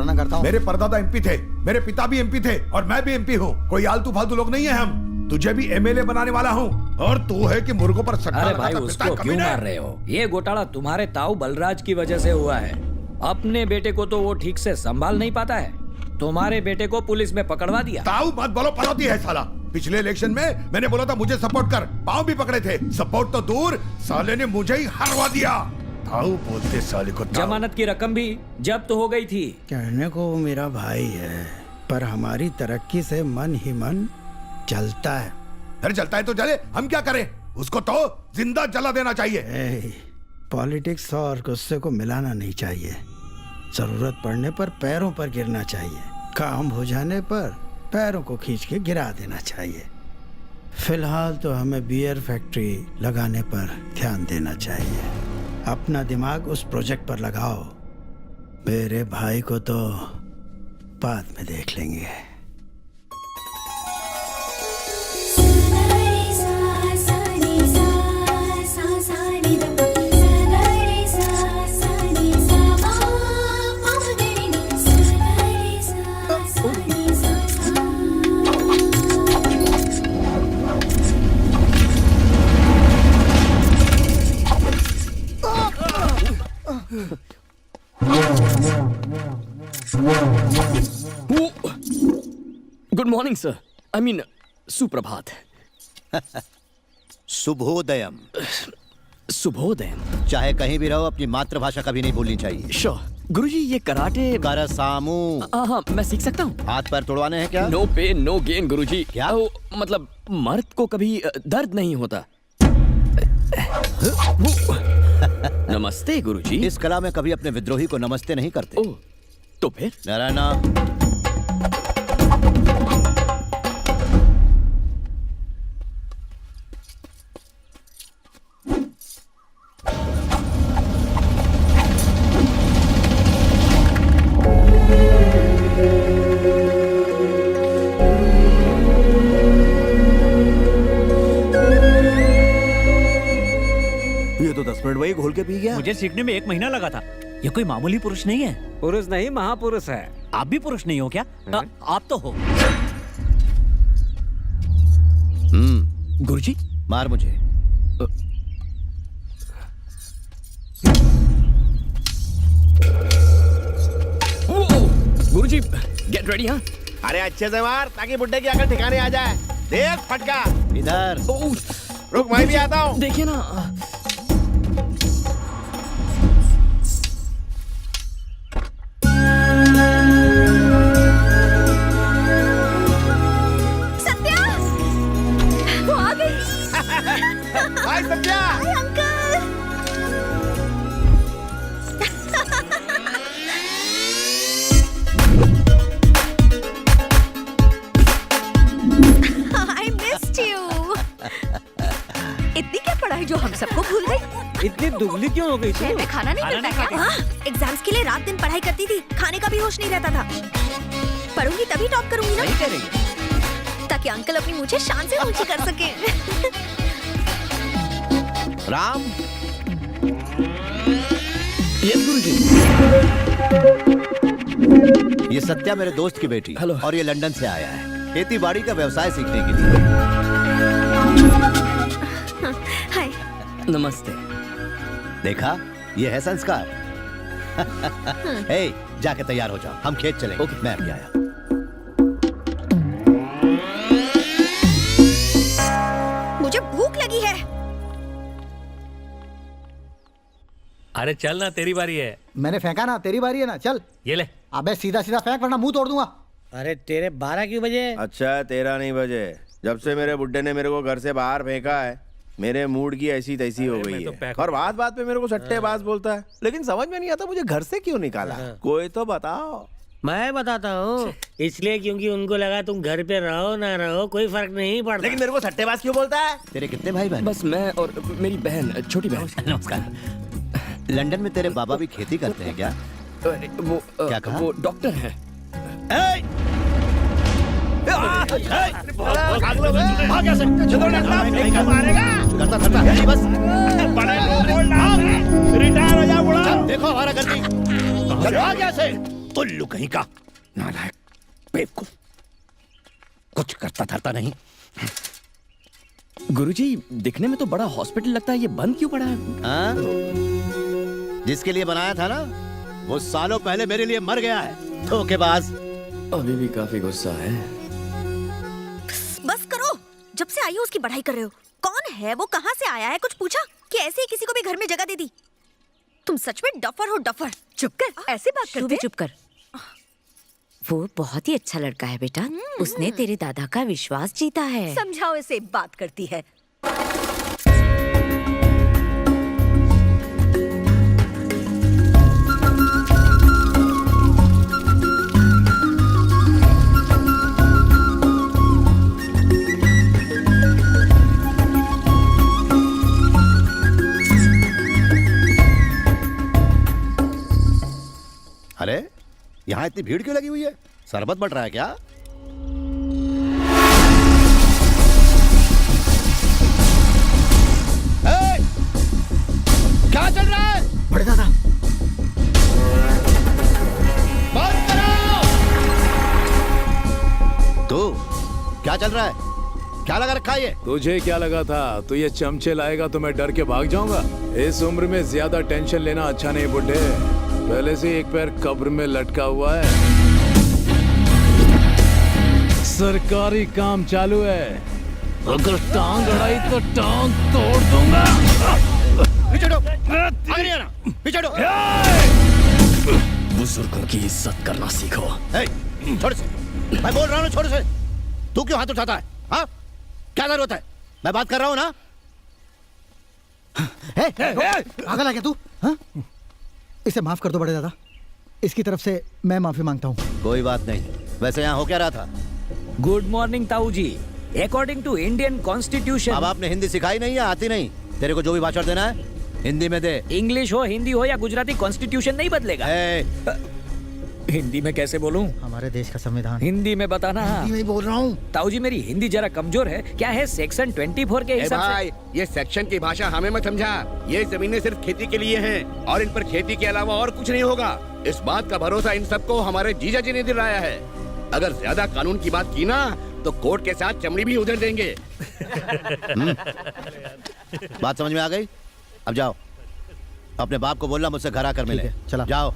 बुरा ना करता हूँ। मेरे परदादा एमपी थे, मेरे पिता भी एमपी थे और मैं भी एमपी हूँ। कोई आलतू फालतू लोग नहीं है हम। तुझे भी एमएलए बनाने वाला हूँ और तू है कि मुर्गों पर सट्टा अरे लगाता भाई फिरता उसको है, क्यों कमीने। मार रहे हो? ये घोटाला तुम्हारे ताऊ बलराज की वजह से हुआ है। अपने बेटे को तो वो ठीक से संभाल नहीं पाता है, तुम्हारे बेटे को पुलिस में पकड़वा दिया। ताऊ मत बोलो, पनौती है साला। पिछले इलेक्शन में मैंने बोला था मुझे सपोर्ट कर, पाँव भी पकड़े थे। सपोर्ट तो दूर, साले ने मुझे ही हरवा दिया। ताऊ बोलते साले को ताऊ। जमानत की रकम भी जब्त हो गई थी। कहने को वो मेरा भाई है, पर हमारी तरक्की से मन ही मन जलता है। अरे चलता है तो चले, हम क्या करें? उसको तो जिंदा जला देना चाहिए। पॉलिटिक्स और गुस्से को मिलाना नहीं चाहिए। जरूरत पड़ने पर पैरों पर गिरना चाहिए, काम हो जाने पर पैरों को खींच के गिरा देना चाहिए। फिलहाल तो हमें बियर फैक्ट्री लगाने पर ध्यान देना चाहिए। अपना दिमाग उस प्रोजेक्ट पर लगाओ। मेरे भाई को तो बाद में देख लेंगे। Good morning sir, I mean सुप्रभात। शुभोदयम। शुभोदय। चाहे कहीं भी रहो, अपनी मातृभाषा कभी नहीं भूलनी चाहिए। श्योर गुरुजी, ये कराटे करसामू। हाँ मैं सीख सकता हूँ। हाथ पैर तोड़वाने हैं क्या? नो पेन नो गेन गुरुजी। क्या? मतलब मर्द को कभी दर्द नहीं होता। नमस्ते गुरुजी। इस कला में कभी अपने विद्रोही को नमस्ते नहीं करते। ओह, तो फिर? नारायणा। ये तो 10 मिनट वही घोल के पी गया। मुझे सीखने में 1 महीना लगा था। ये कोई मामूली पुरुष नहीं है। पुरुष नहीं, महापुरुष है। आप भी पुरुष नहीं हो क्या? आप तो हो। गुरुजी मार मुझे। गुरुजी गेट रेडी। हाँ अरे अच्छे से मार ताकि बुड्ढे की अकल ठिकाने आ जाए। देख फटका। इधर रुक, मैं भी आता हूँ। देखिए ना। सत्या, वो आ गई। Hi Satya. Hi uncle. I missed you. इतनी क्या पढ़ाई जो हम सबको भूल गई? इतनी दुबली क्यों हो गई? शहर में खाना नहीं मिलता क्या? हाँ, एग्जाम्स के लिए रात दिन पढ़ाई करती थी, खाने का भी होश नहीं रहता था। पढ़ूंगी तभी टॉप करूंगी ना, ताकि अंकल अपनी मुझे शान से ऊंची कर सके। राम। यस गुरुजी। ये सत्या मेरे दोस्त की बेटी। हेलो। और ये लंदन से आया है खेती बाड़ी का व्यवसाय सीखने के लिए। हाय। नमस्ते। देखा, ये है संस्कार। हे, जाके तैयार हो जाओ, हम खेत चलेंगे। ओके। मैं अभी आया। मुझे भूख लगी है। अरे चल ना, तेरी बारी है। मैंने फेंका ना, तेरी बारी है ना, चल। ये ले। अबे सीधा सीधा फेंक वरना मुंह तोड़ दूंगा। अरे तेरे 12 क्यों बजे? अच्छा 13 नहीं बजे। जब से मेरे बुड्ढे ने मेरे को घर से बाहर फेंका है, मेरे मूड की ऐसी तैसी हो गई है। और बात बात पे मेरे को सट्टेबाज बोलता है, लेकिन समझ में नहीं आता मुझे घर से क्यों निकाला। कोई तो बताओ। मैं बताता हूँ, इसलिए क्योंकि उनको लगा तुम घर पे रहो ना रहो कोई फर्क नहीं पड़ता। लेकिन मेरे को सट्टेबाज क्यों बोलता है? तेरे कितने भाई बहन? बस मैं और मेरी बहन, छोटी बहन। नमस्कार। लंदन में तेरे बाबा भी खेती करते हैं क्या? वो क्या कहा? वो डॉक्टर हैं। रिटायर हो जा बुढ़ा। देखो हमारा गलती। कैसे उल्लू कहीं का, नालायक, बेवकूफ, कुछ करता धरता नहीं। गुरुजी, दिखने में तो बड़ा हॉस्पिटल लगता है, ये बंद क्यों पड़ा है? हाँ? जिसके लिए बनाया था ना, वो सालों पहले मेरे लिए मर गया है। धोखेबाज। अभी भी काफी गुस्सा है। बस करो, जब से आई हो उसकी बढ़ाई कर रहे हो। कौन है वो, कहाँ से आया है, कुछ पूछा कि ऐसे ही किसी को भी घर में जगह दे दी? तुम सच में डफर हो, डफर। चुप कर, ऐसे बात तू करते भी चुप कर। वो बहुत ही अच्छा लड़का है बेटा, उसने तेरे दादा का विश्वास जीता है। समझाओ इसे, बात करती है। अरे यहाँ इतनी भीड़ क्यों लगी हुई है? शरबत बट रहा है क्या? क्या चल रहा है? बड़े दादा, बंद करो! तू क्या चल रहा है? क्या लगा रखा है ये? तुझे क्या लगा था तू ये चमचे लाएगा तो मैं डर के भाग जाऊंगा? इस उम्र में ज्यादा टेंशन लेना अच्छा नहीं बुड्ढे। पहले से एक पैर कब्र में लटका हुआ है। सरकारी काम चालू है, अगर टांग अड़ाई तो टांग तोड़ दूंगा। पीछे हटो, आगे नहीं आना, पीछे हटो। बुजुर्गों की इज्जत करना सीखो। छोड़ से, मैं बोल रहा हूँ छोड़ से। तू क्यों हाथ उठाता है? हाँ, क्या जरूरत है? मैं बात कर रहा हूँ ना। पागल है क्या तू? हाँ? इसे माफ कर दो बड़े दादा, इसकी तरफ से मैं माफी मांगता हूँ। कोई बात नहीं। वैसे यहाँ हो क्या रहा था? गुड मॉर्निंग ताऊ जी। According to Indian constitution. अब आपने हिंदी सिखाई नहीं या आती नहीं? तेरे को जो भी भाषण देना है हिंदी में दे। इंग्लिश हो, हिंदी हो या गुजराती, कॉन्स्टिट्यूशन नहीं बदलेगा। हिंदी में कैसे बोलूं? हमारे देश का संविधान हिंदी में बताना। हिंदी में बोल रहा हूँ। ताऊ जी मेरी हिंदी जरा कमजोर है। क्या है सेक्शन 24 के हिसाब से? ये सेक्शन की भाषा हमें मत समझा। ये जमीनें सिर्फ खेती के लिए हैं और इन पर खेती के अलावा और कुछ नहीं होगा। इस बात का भरोसा इन सबको हमारे जीजा जी ने दिलाया है। अगर ज्यादा कानून की बात की ना तो कोर्ट के साथ चमड़ी भी उधर देंगे। बात समझ में आ गई? अब जाओ, अपने बाप को बोलना मुझसे घर आकर मिले। चला जाओ,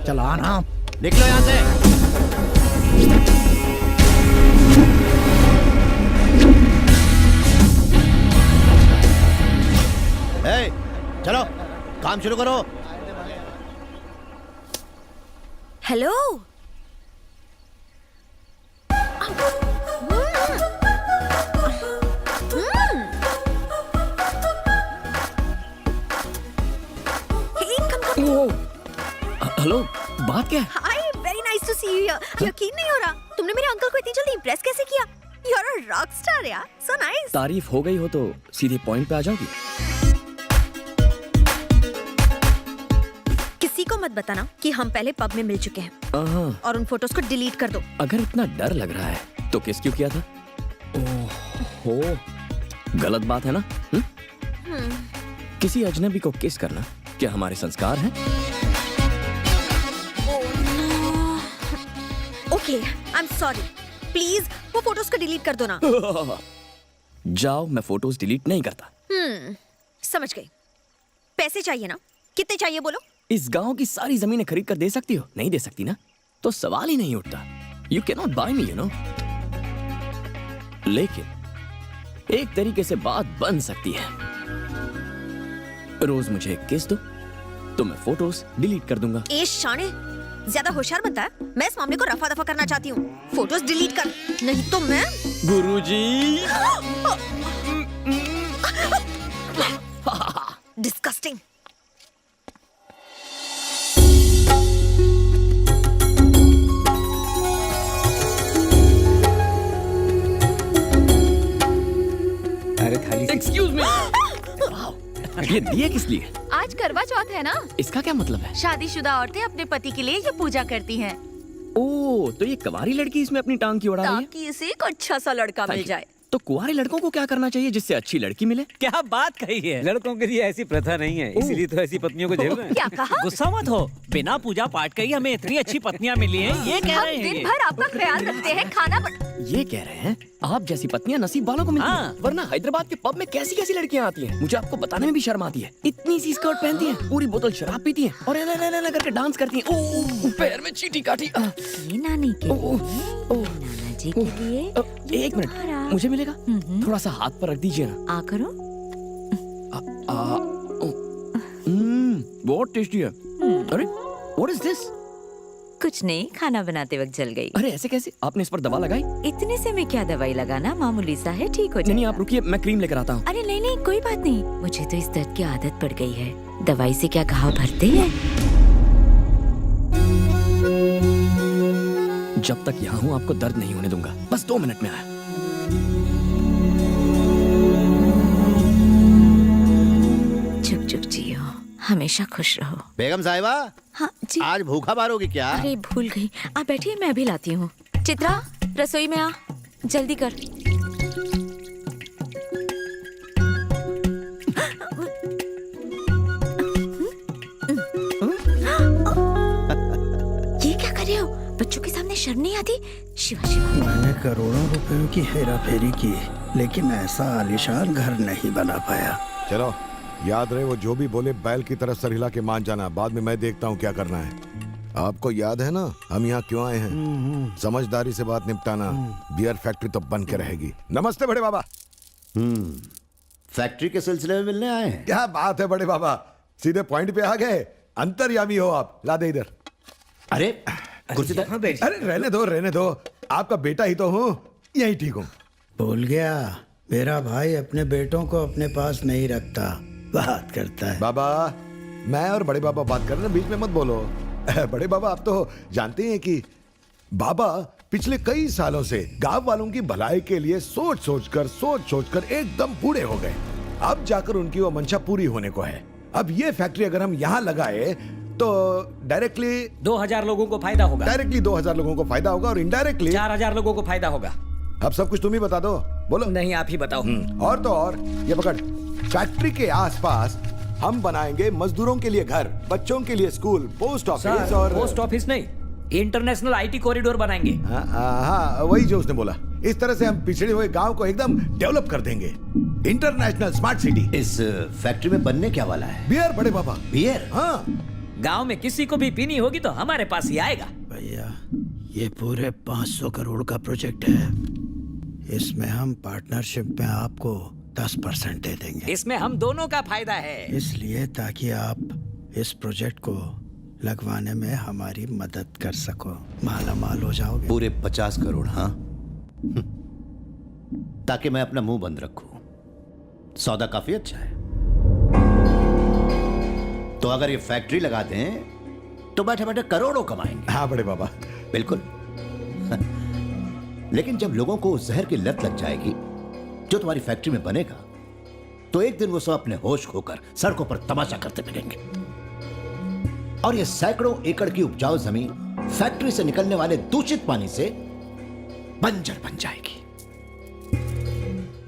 चला आना, निकलो यहाँ से। चलो काम शुरू करो। हेलो। हेलो, बात क्या है? Hi, very nice to see you here. यकीन नहीं हो रहा, तुमने मेरे अंकल को इतनी जल्दी इंप्रेस कैसे किया? You are a rock star यार, सो नाइस। तारीफ हो गई हो तो सीधे पॉइंट पे आ जाओगी। किसी को मत बताना कि हम पहले पब में मिल चुके हैं और उन फोटोज को डिलीट कर दो। अगर इतना डर लग रहा है तो किस क्यों किया था? ओहो, गलत बात है ना? किसी अजनबी को किस करना क्या हमारे संस्कार हैं? Okay, I am sorry. Please वो फोटोज को डिलीट कर दो ना। जाओ, मैं फोटोज डिलीट नहीं करता। समझ गई। पैसे चाहिए ना? कितने चाहिए बोलो? इस गांव की सारी जमीनें खरीद कर दे सकती हो? नहीं दे सकती ना, तो सवाल ही नहीं उठता। You can not buy me, you know. लेकिन एक तरीके से बात बन सकती है। रोज मुझे एक किस दो तो मैं फोटोज डिलीट कर दूंगा। ए शाने, ज्यादा होशियार बनता है। मैं इस मामले को रफा दफा करना चाहती हूँ। फोटोज डिलीट कर, नहीं तो मैं। गुरुजी। डिस्कस्टिंग। अरे थाली। Excuse me. ये दिए किस लिए? आज करवा चौथ है ना? इसका क्या मतलब है? शादीशुदा औरतें अपने पति के लिए ये पूजा करती हैं। ओह, तो ये कवारी लड़की इसमें अपनी टांग की उड़ा रही है? ताकि इसे एक अच्छा सा लड़का मिल जाए। तो कुंवारे लड़कों को क्या करना चाहिए जिससे अच्छी लड़की मिले? क्या बात कही है, लड़कों के लिए ऐसी प्रथा नहीं है, इसीलिए तो ऐसी पत्नियों को झेल रहे हैं। क्या कहा? गुस्सा मत हो, बिना पूजा पाठ के ही हमें इतनी अच्छी पत्नियां मिली हैं, ये कह हम रहे हैं दिन ये। भर आपका ख्याल रखते हैं, खाना ये कह रहे हैं आप जैसी पत्नियां नसीब वालों को मिलती हैं। वरना हैदराबाद के पब में कैसी कैसी लड़कियां आती हैं, मुझे आपको बताने में भी शर्म आती है। इतनी सी स्कर्ट पहनती हैं, पूरी बोतल शराब पीती हैं और ऐला करके डांस करती हैं। ओह, पैर में चींटी काटी। ये नानी के लिए, नाना जी के लिए। एक मिनट, मुझे मिलेगा? थोड़ा सा हाथ पर रख दीजिए ना। आ करो। बहुत टेस्टी है। अरे व्हाट इज दिस? कुछ नहीं, खाना बनाते वक्त जल गई। अरे ऐसे कैसे? आपने इस पर दवा लगाई? इतने से मैं क्या दवाई लगाना, मामूली सा है, ठीक हो जाएगा। नहीं, आप रुकिए, मैं क्रीम लेकर आता हूँ। अरे नहीं, कोई बात नहीं, मुझे तो इस दर्द की आदत पड़ गई है। दवाई से क्या घाव भरते हैं? जब तक यहाँ हूँ आपको दर्द नहीं होने दूंगा। बस 2 मिनट में आया। चुप चुप जियो, हमेशा खुश रहो। बेगम साहिबा, हाँ जी। आज भूखा मारोगी क्या? अरे भूल गई, आप बैठिए, मैं भी लाती हूँ। चित्रा, रसोई में आ, जल्दी कर। ये क्या कर रहे हो? बच्चों के सामने शर्म नहीं आती? शिवा शिवा। मैंने करोड़ों रुपयों की हेरा फेरी की, लेकिन ऐसा आलीशान घर नहीं बना पाया। चलो, याद रहे वो जो भी बोले बैल की तरफ सर हिला के मान जाना। बाद में मैं देखता हूँ क्या करना है। आपको याद है ना हम यहाँ क्यों आए हैं? समझदारी से बात निपटाना। बियर फैक्ट्री तो बन के रहेगी। नमस्ते बड़े बाबा। फैक्ट्री के सिलसिले में मिलने आए हैं? क्या बात है बड़े बाबा, सीधे पॉइंट पे आ गए। अंतर्यामी हो आप। ला दे इधर। अरे कुर्सी तो। अरे रहने दो, आपका बेटा ही तो हूँ, यही ठीक हूँ। भूल गया, मेरा भाई अपने बेटों को अपने पास नहीं रखता, बात करता है। बाबा, मैं और बड़े बाबा बात कर रहे हैं, बीच में मत बोलो। बड़े बाबा, आप तो जानते हैं कि बाबा पिछले कई सालों से गांव वालों की भलाई के लिए सोच सोच कर एकदम बूढ़े हो गए। अब जाकर उनकी वो मंशा पूरी होने को है। अब ये फैक्ट्री अगर हम यहाँ लगाए तो डायरेक्टली 2000 लोगों को फायदा होगा। डायरेक्टली 2000 लोगों को फायदा होगा और इनडायरेक्टली 4000 लोगों को फायदा होगा। अब सब कुछ तुम ही बता दो। बोलो। नहीं, आप ही बताओ। और तो और, ये पकड़। फैक्ट्री के आसपास हम बनाएंगे मजदूरों के लिए घर, बच्चों के लिए स्कूल, पोस्ट ऑफिस और पोस्ट ऑफिस नहीं, इंटरनेशनल आईटी कॉरिडोर बनाएंगे। हाँ, वही जो उसने बोला। इस तरह से हम पिछड़े हुए गांव को एकदम डेवलप कर देंगे। International smart city. इस फैक्ट्री में बनने क्या वाला है? बियर बड़े बाबा। बियर? हाँ। गांव में किसी को भी पीनी होगी तो हमारे पास ही आएगा। भैया, ये पूरे 500 करोड़ का प्रोजेक्ट है। इसमें हम पार्टनरशिप में आपको 10% दे देंगे। इसमें हम दोनों का फायदा है। इसलिए ताकि आप इस प्रोजेक्ट को लगवाने में हमारी मदद कर सको, माला माल हो जाओगे। पूरे 50 करोड़? हाँ, ताकि मैं अपना मुंह बंद रखूं। सौदा काफी अच्छा है। तो अगर ये फैक्ट्री लगा दें तो बैठे बैठे करोड़ों कमाएंगे। हाँ बड़े बाबा, बिल्कुल। लेकिन जब लोगों को उस जहर की लत लग जाएगी जो तुम्हारी फैक्ट्री में बनेगा, तो एक दिन वो सब अपने होश खोकर सड़कों पर तमाशा करते मिलेंगे और ये सैकड़ों एकड़ की उपजाऊ जमीन फैक्ट्री से निकलने वाले दूषित पानी से बंजर बन जाएगी।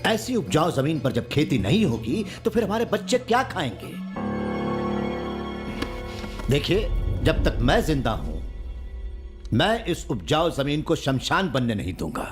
ऐसी उपजाऊ जमीन पर जब खेती नहीं होगी तो फिर हमारे बच्चे क्या खाएंगे? देखिए, जब तक मैं जिंदा हूं, मैं इस उपजाऊ जमीन को शमशान बनने नहीं दूंगा।